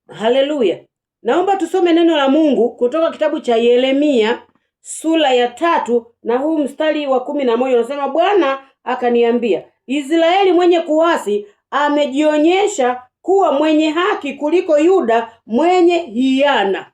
Haleluya. Naomba tusome neno la Mungu kutoka kitabu cha Yeremia sura ya 3 na huu mstari wa 11 unasema, Bwana akaniambia, Israeli mwenye kuasi amejionyesha kuwa mwenye haki kuliko Yuda mwenye hiana.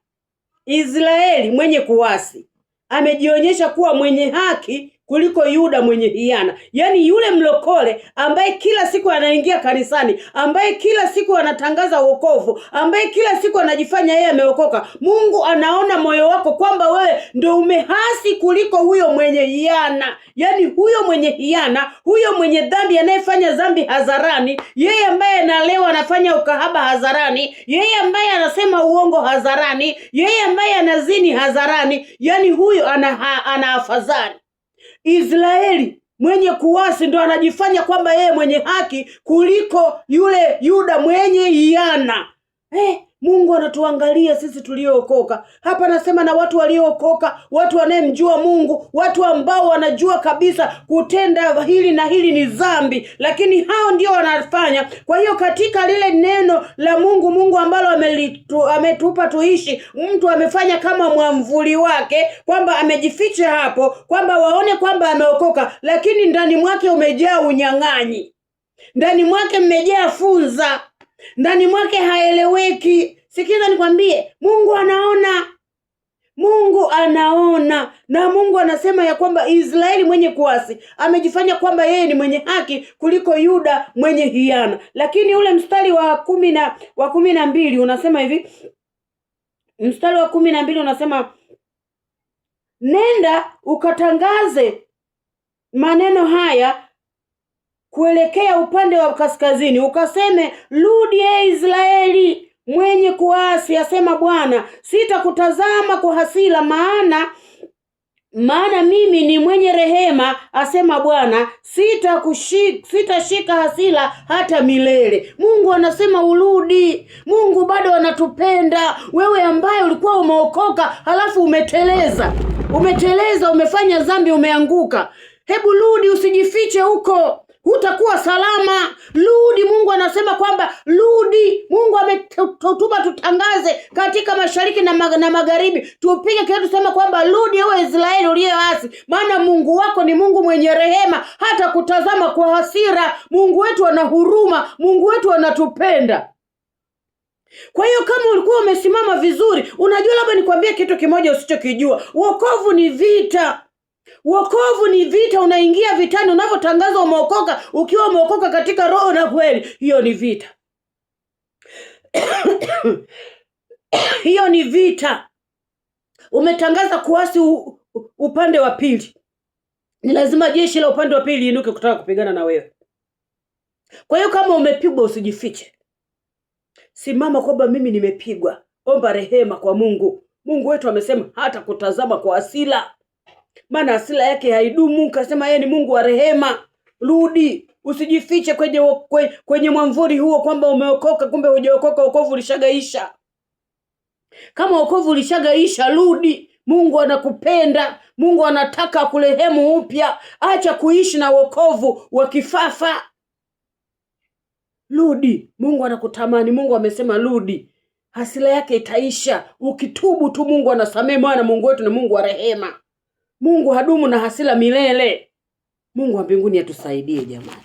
Israeli mwenye kuasi amejionyesha kuwa mwenye haki kuliko Yuda mwenye hiana. Yaani yule mlokole ambaye kila siku anaingia kanisani, ambaye kila siku anatangaza wokovu, ambaye kila siku anajifanya yeye ameokoka, Mungu anaona moyo wako kwamba wewe ndio umehasi kuliko huyo mwenye hiana. Yaani huyo mwenye hiana, huyo mwenye dhambi, anayefanya dhambi hadharani, yeye ambaye analewa anafanya ukahaba hadharani, yeye ambaye anasema uongo hadharani, yeye ambaye anazini hadharani, yaani huyo ana afadhali. Israeli mwenye kuasi ndo anajifanya kwamba yeye mwenye haki kuliko yule Yuda mwenye hiana. Mungu anatuangalia sisi tuliookoka. Hapa nasema na watu waliookoka, watu wanayemjua Mungu, watu ambao wanajua kabisa kutenda hili na hili ni dhambi, lakini hao ndio wanafanya. Kwa hiyo katika lile neno la Mungu, Mungu ambalo ametupa tuishi, mtu amefanya kama mwamvuli wake, kwamba amejificha hapo, kwamba waone kwamba ameokoka, lakini ndani mwake umejaa unyang'anyi. Ndani mwake mmejaa funza. Ndani mwake haeleweki. Sikiza nikwambie, Mungu anaona. Mungu anaona. Na Mungu anasema ya kwamba Israeli mwenye kuasi amejifanya kwamba yeye ni mwenye haki kuliko Yuda mwenye hiana. Lakini ule mstari wa 12 unasema hivi. Mstari wa 12 unasema, nenda ukatangaze maneno haya kuelekea upande wa kaskazini, ukaseme, rudi Israeli mwenye kuasi, asema Bwana, sitakutazama kwa hasira, maana mimi ni mwenye rehema, asema Bwana, sitashika hasira hata milele. Mungu anasema urudi. Mungu bado anatupenda. Wewe ambaye ulikuwa umeokoka halafu umeteleza, umefanya dhambi, umeanguka, hebu rudi, usijifiche huko, hutakuwa salama. Rudi. Mungu anasema kwamba rudi. Mungu ametutuma tutangaze katika mashariki na magharibi, tupige kelele tuseme kwamba rudi ewe Israeli uliyeasi, maana Mungu wako ni Mungu mwenye rehema, hata kutazama kwa hasira. Mungu wetu ana huruma. Mungu wetu anatupenda. Kwa hiyo kama ulikuwa umesimama vizuri, unajua, labda nikwambie kitu kimoja usichokijua. Wokovu ni vita. Wokovu ni vita. Unaingia vitani unapotangaza umeokoka, ukiwa umeokoka katika roho na kweli. Hiyo ni vita. Hiyo ni vita. Umetangaza kuasi upande wa pili, ni lazima jeshi la upande wa pili inuke kutaka kupigana na wewe. Kwa hiyo kama umepigwa, usijifiche. Simama kwamba mimi nimepigwa. Omba rehema kwa Mungu. Mungu wetu amesema hata kutazama kwa hasira, maana hasira yake haidumu. Kasema yeye ni Mungu wa rehema. Rudi. Usijifiche kwenye mwamvuli huo kwamba umeokoka, kumbe hujaokoka. Wokovu ulishagaisha. Kama wokovu ulishagaisha, rudi. Mungu anakupenda. Mungu anataka kurehemu upya. Acha kuishi na wokovu wa kifafa. Rudi. Mungu anakutamani. Mungu amesema rudi. Hasira yake itaisha ukitubu tu. Mungu anasamehe, maana Mungu wetu ni Mungu wa rehema. Mungu hadumu na hasira milele. Mungu wa mbinguni atusaidie jamani.